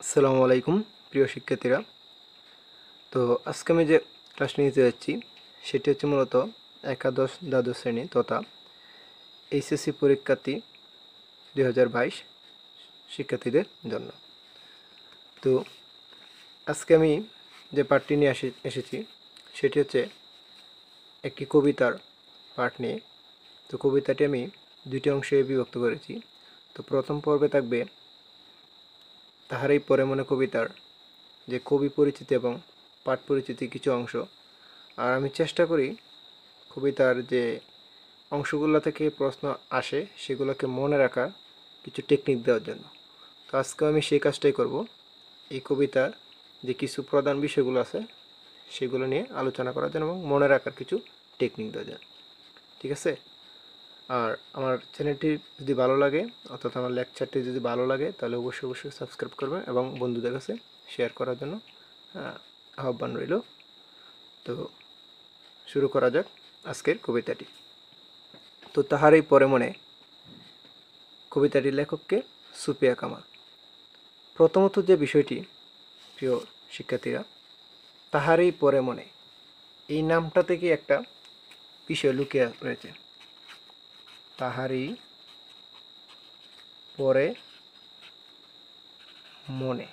আসসালামু আলাইকুম প্রিয় শিক্ষার্থীরা। তো আজকে আমি যে ক্লাসটি নিতে যাচ্ছি সেটি হচ্ছে মূলত একাদশ দ্বাদশ শ্রেণী তথা এইচএসসি পরীক্ষার্থী 2022 শিক্ষার্থীদের জন্য। তো আজকে আমি যে পাঠটি নিয়ে এসেছি সেটি হচ্ছে একটি কবিতার পাঠ নিয়ে। তো কবিতাটি আমি দুটি অংশে বিভক্ত করেছি। তো প্রথম পর্বে থাকবে তাহারেই পরে মনে কবিতার যে কবি পরিচিতি এবং পাঠ পরিচিতি কিছু অংশ, আর আমি চেষ্টা করি কবিতার যে অংশগুলো থেকে প্রশ্ন আসে সেগুলোকে মনে রাখার কিছু টেকনিক দেওয়ার জন্য। তো আজকে আমি সেই কাজটাই করব, এই কবিতার যে কিছু প্রধান বিষয়গুলো আছে সেগুলো নিয়ে আলোচনা করার জন্য এবং মনে রাখার কিছু টেকনিক দেওয়ার জন্য। ঠিক আছে? আর আমার চ্যানেলটি যদি ভালো লাগে অর্থাৎ আমার লেকচারটি যদি ভালো লাগে তাহলে অবশ্যই সাবস্ক্রাইব করবেন এবং বন্ধুদের কাছে শেয়ার করার জন্য আহ্বান রইল। তো শুরু করা যাক আজকের কবিতাটি। তো তাহারই পরে মনে, কবিতাটির লেখককে সুফিয়া কামাল। প্রথমত যে বিষয়টি, প্রিয় শিক্ষার্থীরা, তাহারই পরে মনে, এই নামটা থেকে একটা বিষয় লুকিয়ে রয়েছে। তাহারই পরে মনে,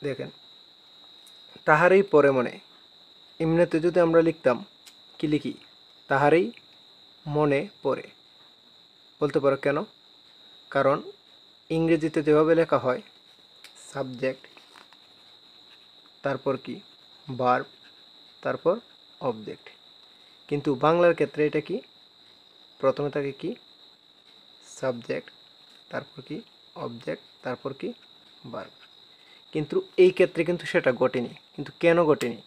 দেখেন তাহারই পরে মনে, এমনিতে যদি আমরা লিখতাম কি লিখি, তাহারই মনে পড়ে। বলতে পারো কেন? কারণ ইংরেজিতে যেভাবে লেখা হয় সাবজেক্ট, তারপর কি ভার্ব, তারপর অবজেক্ট, কিন্তু বাংলার ক্ষেত্রে এটা কি, প্রথমে থাকে কি সাবজেক্ট, তারপর কি অবজেক্ট, তারপর কি ভার্ব। কিন্তু এই ক্ষেত্রে কিন্তু সেটা ঘটেনি। কিন্তু কেন ঘটেনি?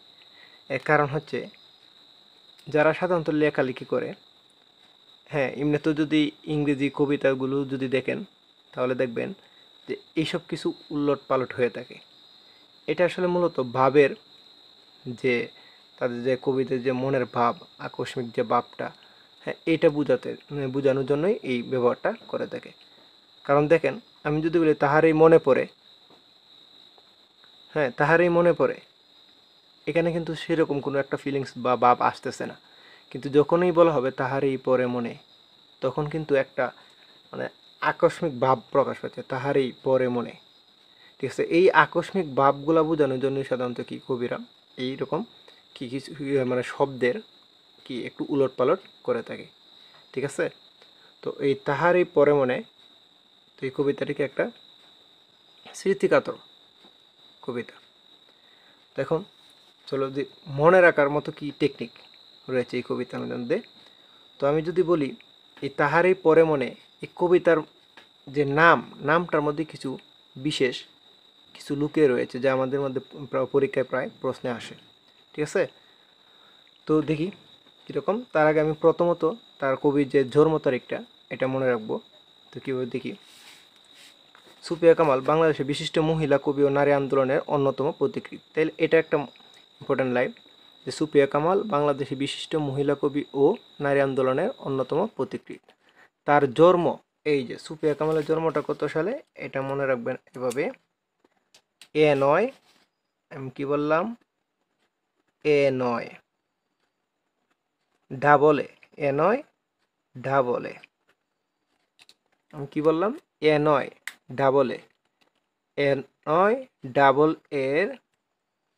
এর কারণ হচ্ছে যারা সাধারণত লেখালেখি করে, হ্যাঁ এমনিতেও যদি ইংরেজি কবিতাগুলো যদি দেখেন তাহলে দেখবেন যে এইসব কিছু উলট পালট হয়ে থাকে। এটা আসলে মূলত ভাবের যে তাদের যে কবিদের যে মনের ভাব, আকস্মিক যে ভাবটা, হ্যাঁ এটা বোঝানোর জন্যই এই ব্যবহারটা করে থাকে। কারণ দেখেন, আমি যদি বলি তাহারই মনে পড়ে, হ্যাঁ তাহারই মনে পড়ে, এখানে কিন্তু সেরকম কোনো একটা ফিলিংস বা ভাব আসতেছে না। কিন্তু যখনই বলা হবে তাহারই পরে মনে, তখন কিন্তু একটা মানে আকস্মিক ভাব প্রকাশ পাচ্ছে, তাহারই পরে মনে। ঠিক আছে? এই আকস্মিক ভাবগুলা বোঝানোর জন্যই সাধারণত কি কবিরা এইরকম কি কিছু মানে শব্দের কি একটু উলট পালট করে থাকে। ঠিক আছে? তো এই তাহারই পরে মনে, তো এই কবিতাটিকে একটা স্মৃতিকাতর কবিতা। দেখুন, চলো যে মনে রাখার মতো কি টেকনিক রয়েছে এই কবিতার মধ্যে। তো আমি যদি বলি এই তাহারই পরে মনে, এই কবিতার যে নামটার মধ্যে কিছু বিশেষ কিছু লুকিয়ে রয়েছে যা আমাদের মধ্যে পরীক্ষায় প্রায় প্রশ্নে আসে। ঠিক আছে? তো দেখি কীরকম। তার আগে আমি প্রথমত তার কবির যে জন্ম তারিখটা এটা মনে রাখবো। তো কীভাবে দেখি, সুফিয়া কামাল বাংলাদেশের বিশিষ্ট মহিলা কবি ও নারী আন্দোলনের অন্যতম প্রতিকৃতি। তাইলে এটা একটা ইম্পর্টেন্ট লাইন যে সুফিয়া কামাল বাংলাদেশের বিশিষ্ট মহিলা কবি ও নারী আন্দোলনের অন্যতম প্রতিকৃতি। তার জন্ম, এই যে সুফিয়া কামালের জন্মটা কত সালে, এটা মনে রাখবেন এভাবে, এ নয়, আমি কি বললাম, এ নয় ডাবল এ নয় ডাবল এ, আমি কি বললাম, এ নয় ডাবল এ নয় ডাবল এর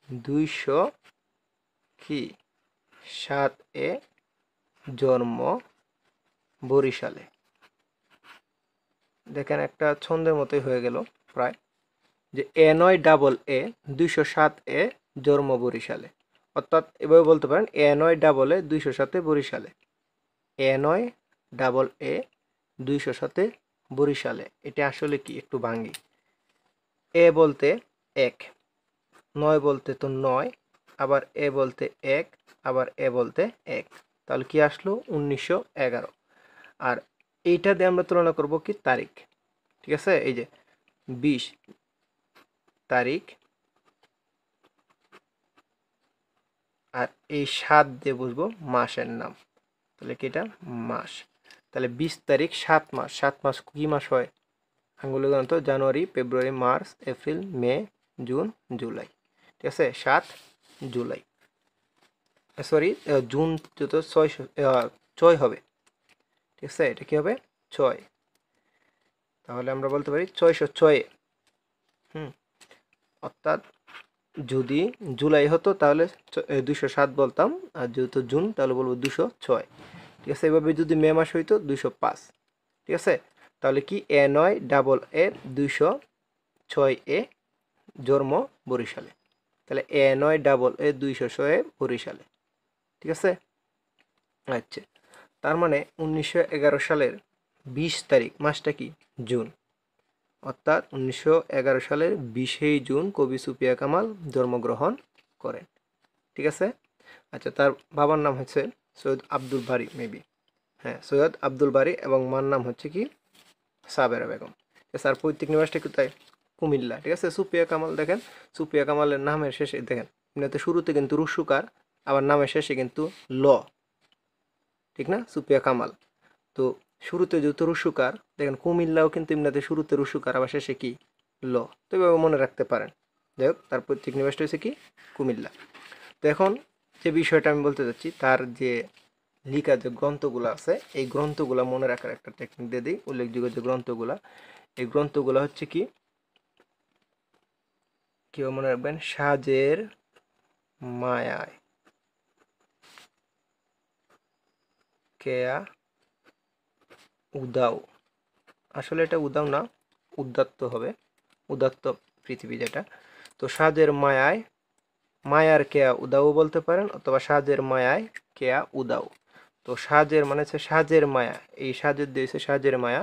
207 জন্ম বরিশালে। দেখেন একটা ছন্দের মতোই হয়ে গেল প্রায়, যে এ নয় ডাবল এ 207 জন্ম বরিশালে। অর্থাৎ এভাবে বলতে পারেন এ নয় ডাবল এ 207 বরিশালে, এ নয় ডাবল এ 207 বরিশালে। এটা আসলে কি একটু ভাঙ্গি, এ বলতে এক, নয় বলতে তো নয়, আবার এ বলতে এক, আবার এ বলতে এক, তাহলে কি আসলো 1911। আর এইটা দিয়ে আমরা তুলনা করব কি তারিখ। ঠিক আছে? এই যে 20 তারিখ, আর এই 7 দিয়ে বুঝবো মাসের নাম, তাহলে কি এটা মাস। তাহলে 20 তারিখ 7 মাস, 7 মাস কি মাস হয়, আঙ্গুলে গণিত জানুয়ারি, ফেব্রুয়ারি, মার্চ, এপ্রিল, মে, জুন, জুলাই। ঠিক আছে, 7 জুলাই, সরি জুন যত 6 হবে। ঠিক আছে, এটা কি হবে 6, তাহলে আমরা বলতে পারি 606। অর্থাৎ যদি জুলাই হতো তাহলে 207 বলতাম, আর যেহেতু জুন তাহলে বলবো 206। ঠিক আছে, এভাবে যদি মে মাস হইতো 205। ঠিক আছে, তাহলে কি A9 ডাবল এ 206 জন্ম বরিশালে, তাহলে A9 ডাবল এ 206 বরিশালে। ঠিক আছে, আচ্ছা, তার মানে 1911 সালের 20 তারিখ মাসটা কি জুন, অর্থাৎ 1911 সালের 20 জুন কবি সুফিয়া কামাল জন্মগ্রহণ করেন। ঠিক আছে, আচ্ছা, তার বাবার নাম হচ্ছে সৈয়দ আব্দুল বারী, মেবি, হ্যাঁ সৈয়দ আব্দুল বারী, এবং মার নাম হচ্ছে কি সাবেরা বেগম। স্যার পৈতৃক নিবাসটা কোথায়? কুমিল্লা। ঠিক আছে, সুফিয়া কামাল দেখেন, সুফিয়া কামালের নামের শেষে দেখেন এমনিতে শুরুতে কিন্তু রুসুকার, আবার নামের শেষে কিন্তু ল, ঠিক না, সুফিয়া কামাল। তো শুরুতে যেহেতু রুসুকার, দেখেন কুমিল্লাও কিন্তু এমনিতে শুরুতে রুসুকার, আবার শেষে কি ল, তো এভাবে মনে রাখতে পারেন। যাই হোক, তার পৈতৃক নিবাসটা হচ্ছে কি কুমিল্লা। তো এখন যে বিষয়টা আমি বলতে চাচ্ছি, তার যে লিখা যে গ্রন্থগুলো আছে, এই গ্রন্থগুলো মনে রাখার একটা টেকনিক দিয়ে দিই। উল্লেখযোগ্য যে গ্রন্থগুলা, এই গ্রন্থগুলো হচ্ছে কি কেউ মনে রাখবেন, সাজের মায়ায় কেয়া উদাও, আসলে এটা উদাও না, উদাত্ত হবে, উদাত্ত পৃথিবী যেটা। তো সাজের মায়ায়, মায়ার কেয়া উদাও বলতে পারেন, অথবা সাজের মায়ায় কেয়া উদাও। তো সাজের মানে হচ্ছে সাজের মায়া, এই সাজের দিয়েছে সাজের মায়া,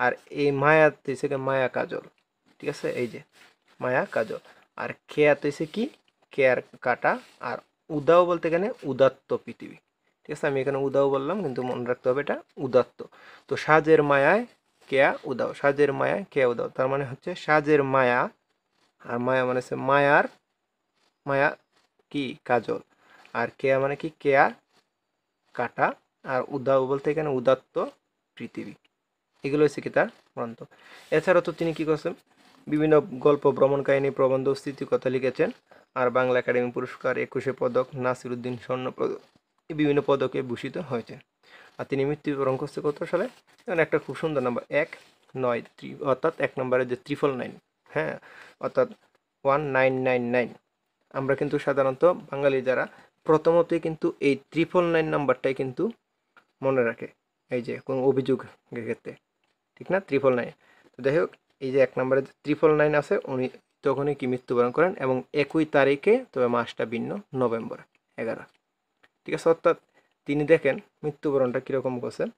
আর এই মায়া দিয়েছে মায়া কাজল। ঠিক আছে, এই যে মায়া কাজল, আর কেয়া দিয়েছে কি কেয়ার কাটা, আর উদাও বলতে এখানে উদাত্ত পৃথিবী। ঠিক আছে, আমি এখানে উদাও বললাম, কিন্তু মনে রাখতে হবে এটা উদাত্ত। তো সাজের মায়ায় কেয়া উদাও, সাজের মায়ায় কেয়া উদাও, তার মানে হচ্ছে সাজের মায়া, আর মায়া মানে হচ্ছে মায়ার, মায়া কি কাজল, আর কেয়া মানে কি কেয়া কাটা, আর উদাও বলতে এখানে উদাত্ত পৃথিবী। এগুলো হচ্ছে কি তার গ্রন্থ। এছাড়াও তো তিনি কি করছেন, বিভিন্ন গল্প, ভ্রমণ কাহিনী, প্রবন্ধ, স্মৃতিকথা লিখেছেন, আর বাংলা একাডেমি পুরস্কার, 21 পদক, নাসিরুদ্দিন স্বর্ণ পদক, এই বিভিন্ন পদকে ভূষিত হয়েছেন। আর তিনি মৃত্যুবরণ করছে কত সালে? এখানে একটা খুব সুন্দর নাম্বার 1993, অর্থাৎ 1 নম্বরে যে 999, হ্যাঁ, অর্থাৎ 1999। আমরা কিন্তু সাধারণত বাঙালি যারা প্রথমতই কিন্তু এই 999 নাম্বারটাই কিন্তু মনে রাখে, এই যে কোনো অভিযোগের ক্ষেত্রে, ঠিক না, 999। তো যাই হোক, এই যে 1 নম্বরে 999 আছে, উনি তখনই কি মৃত্যুবরণ করেন, এবং একই তারিখে, তবে মাসটা ভিন্ন, নভেম্বর 11। ঠিক আছে, অর্থাৎ তিনি দেখেন মৃত্যুবরণটা কীরকম করছেন,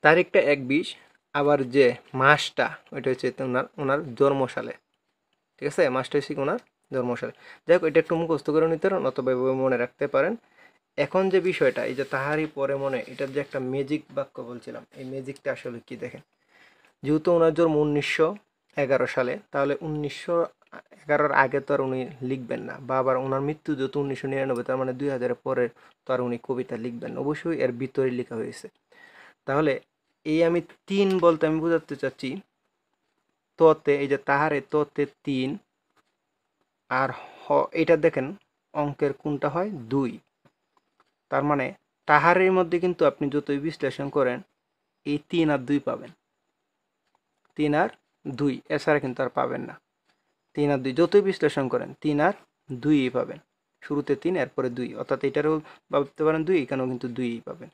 তারিখটা 1-20, আবার যে মাসটা ওইটা হচ্ছে ওনার জন্মসালে। ঠিক আছে, মাসটা হচ্ছে ওনার জন্মসালে। যাই হোক, এটা একটু মুখস্থ করে নিতে পারেন, অথবা মনে রাখতে পারেন। এখন যে বিষয়টা, এই যে তাহারই পরে মনে, এটার যে একটা ম্যাজিক বাক্য বলছিলাম, এই ম্যাজিকটা আসলে কি দেখেন, যেহেতু ওনার জন্ম 1911 সালে, তাহলে 1911 আগে তো আর উনি লিখবেন না, বা আবার ওনার মৃত্যু যেহেতু 1999, তার মানে 2000 পরে তো আর উনি কবিতা লিখবেন না, অবশ্যই এর ভিতরে লেখা হয়েছে। তাহলে এই আমি 3 বলতে আমি বোঝাতে চাচ্ছি, ততে এই যে তাহারে ততে 3, আর এটা দেখেন অঙ্কের কোনটা হয় 2, তার মানে তাহারের মধ্যে কিন্তু আপনি যতই বিশ্লেষণ করেন এই 3 আর 2 পাবেন, 3 আর 2, এছাড়া কিন্তু আর পাবেন না। 3 আর 2 যতই বিশ্লেষণ করেন 3 আর 2ই পাবেন, শুরুতে 3 এরপরে 2, অর্থাৎ এটারও ভাবতে পারেন 2, এখানেও কিন্তু 2ই পাবেন।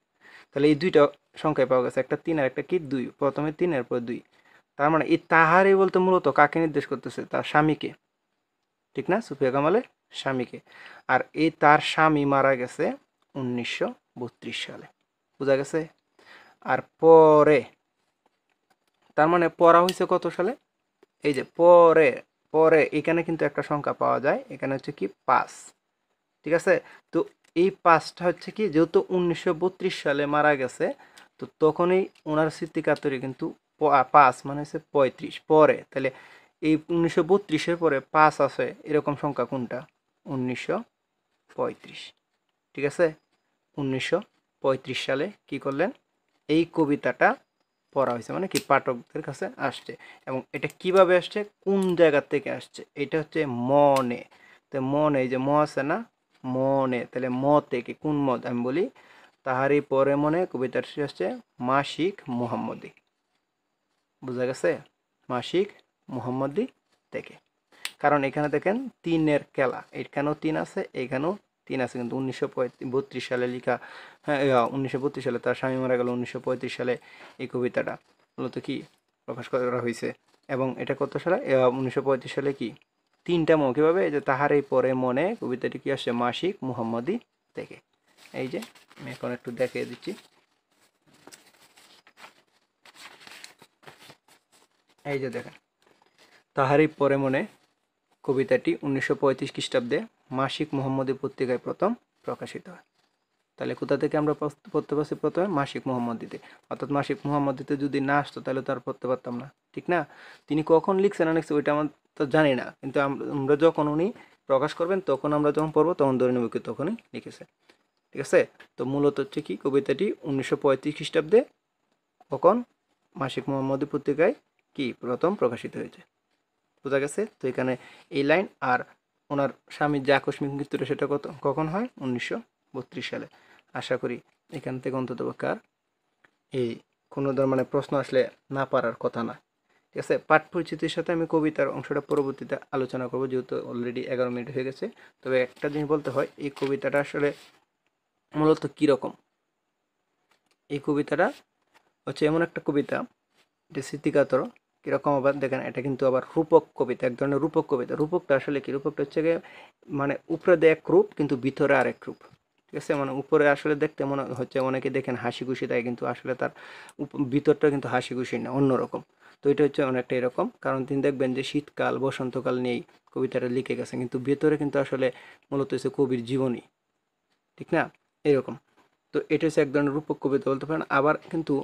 তাহলে এই দুইটা সংখ্যায় পাওয়া গেছে, একটা 3 আর একটা কি 2, প্রথমে 3 এরপরে 2। তার মানে এই তাহারে বলতে মূলত কাকে নির্দেশ করতেছে? তার স্বামীকে, ঠিক না, সুফিয়া কামালের স্বামীকে। আর এই তার স্বামী মারা গেছে 1932 সালে, বোঝা গেছে। আর পরে, তার মানে পড়া হয়েছে কত সালে? এই যে পরে, পরে এখানে কিন্তু একটা সংখ্যা পাওয়া যায়, এখানে হচ্ছে কি 5। ঠিক আছে, তো এই 5টা হচ্ছে কি, যেহেতু 1932 সালে মারা গেছে, তো তখনই ওনার স্মৃতিকাতরে কিন্তু 5 মানে হচ্ছে 35 পরে, তাহলে এই 1932-এর পরে 5 আছে এরকম সংখ্যা কোনটা? 1935। ঠিক আছে, 1935 সালে কি করলেন, এই কবিতাটা পড়া হয়েছে, মানে কি পাঠকদের কাছে আসছে। এবং এটা কিভাবে আসছে, কোন জায়গা থেকে আসছে, এটা হচ্ছে মনে। তো মনে, এই যে ম আছে না, মনে, তাহলে ম থেকে কোন মত, আমি বলি তাহারই পরে মনে কবিতাটি আসছে মাসিক মুহাম্মদী। বুঝা গেছে, মাসিক মুহাম্মদী থেকে। কারণ এখানে দেখেন তিনের খেলা, এখানেও তিন আছে, এখানেও তিন আছে, কিন্তু 1932 সালে লেখা। হ্যাঁ, 1932 সালে, তার স্বামী মারা গেল 1935 সালে। এই কবিতাটা মূলত কি প্রকাশ করা হয়েছে। এবং এটা কত সালে, 1935 সালে কি তিনটা ম কীভাবে, এই যে তাহারই পরে মনে কবিতাটি কি আসছে মাসিক মুহাম্মদী থেকে। এই যে আমি এখন একটু দেখিয়ে দিচ্ছি, এই যে দেখেন তাহারই পরে মনে কবিতাটি 1935 খ্রিস্টাব্দে মাসিক মুহাম্মদী পত্রিকায় প্রথম প্রকাশিত হয়। তাহলে কোথা থেকে আমরা পড়তে পারছি, প্রথমে মাসিক মুহাম্মদীতে। অর্থাৎ মাসিক মুহাম্মদীতে যদি না আসতো তাহলে তো আর পড়তে পারতাম না, ঠিক না? তিনি কখন লিখছে না লিখছে ওইটা আমরা তো জানি না, কিন্তু আমরা যখন উনি প্রকাশ করবেন তখন আমরা যখন পড়বো তখন ধরে নেব কি তখনই লিখেছে, ঠিক আছে? তো মূলত হচ্ছে কি কবিতাটি 1935 খ্রিস্টাব্দে কখন মাসিক মুহাম্মদী পত্রিকায় কি প্রথম প্রকাশিত হয়েছে। বোঝা গেছে? তো এখানে এই লাইন আর ওনার স্বামীর যে আকস্মিক মৃত্যুটা সেটা কখন হয়, 1932 সালে। আশা করি এখান থেকে অন্তত কার এই কোনো ধর মানে প্রশ্ন আসলে না পারার কথা না, ঠিক আছে? পাঠ পরিচিতির সাথে আমি কবিতার অংশটা পরবর্তীতে আলোচনা করবো, যেহেতু অলরেডি 11 মিনিট হয়ে গেছে। তবে একটা জিনিস বলতে হয়, এই কবিতাটা আসলে মূলত কীরকম। এই কবিতাটা হচ্ছে এমন একটা কবিতা, এটা স্মৃতিকাতর। কীরকম আবার দেখেন, এটা কিন্তু আবার রূপক কবিতা, এক ধরনের রূপক কবিতা। রূপকটা আসলে কি, রূপকটা হচ্ছে গিয়ে মানে উপরে দেয় এক রূপ কিন্তু ভিতরে আরেক রূপ, ঠিক আছে? মানে উপরে আসলে দেখতে মনে হচ্ছে, অনেকে দেখেন হাসি খুশি তাই, কিন্তু আসলে তার ভিতরটা কিন্তু হাসি খুশি না, অন্যরকম। তো এটা হচ্ছে অনেকটা এরকম, কারণ তিনি দেখবেন যে শীতকাল বসন্তকাল নিয়েই কবিতাটা লিখে গেছেন, কিন্তু ভেতরে কিন্তু আসলে মূলত হচ্ছে কবির জীবনী, ঠিক না? এরকম। তো এটা হচ্ছে এক ধরনের রূপক কবিতা বলতে পারেন। আবার কিন্তু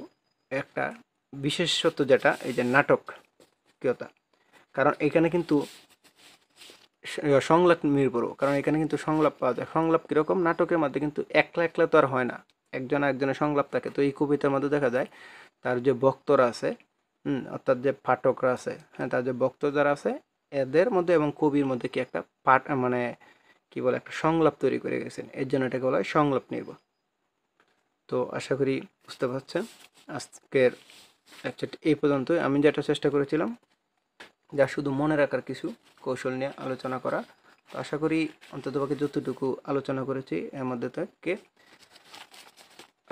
একটা বিশেষত্ব যেটা, এই যে নাটকীয়তা, কারণ এখানে কিন্তু সংলাপ নির্ভর, কারণ এখানে কিন্তু সংলাপ পাওয়া যায়। সংলাপ কীরকম, নাটকের মধ্যে কিন্তু একলা একলা তো আর হয় না, একজন একজনের সংলাপ থাকে। তো এই কবিতার মধ্যে দেখা যায় তার যে বক্তরা আছে, অর্থাৎ যে পাঠকরা আছে, হ্যাঁ, তার যে বক্ত যারা আছে এদের মধ্যে এবং কবির মধ্যে কি একটা পাঠ মানে কি বলে একটা সংলাপ তৈরি করে গেছেন, এর জন্য এটাকে বলা হয় সংলাপ নির্ভর। তো আশা করি বুঝতে পারছেন। আজকের লেকচারটি এই পর্যন্তই। আমি যেটা চেষ্টা করেছিলাম যা শুধু মনে রাখার কিছু কৌশল নিয়ে আলোচনা করা। তো আশা করি অন্ততপক্ষে যতটুকু আলোচনা করেছি এর মধ্যে থেকে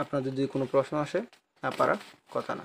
আপনাদের যদি কোনো প্রশ্ন আসে না পারার কথা না।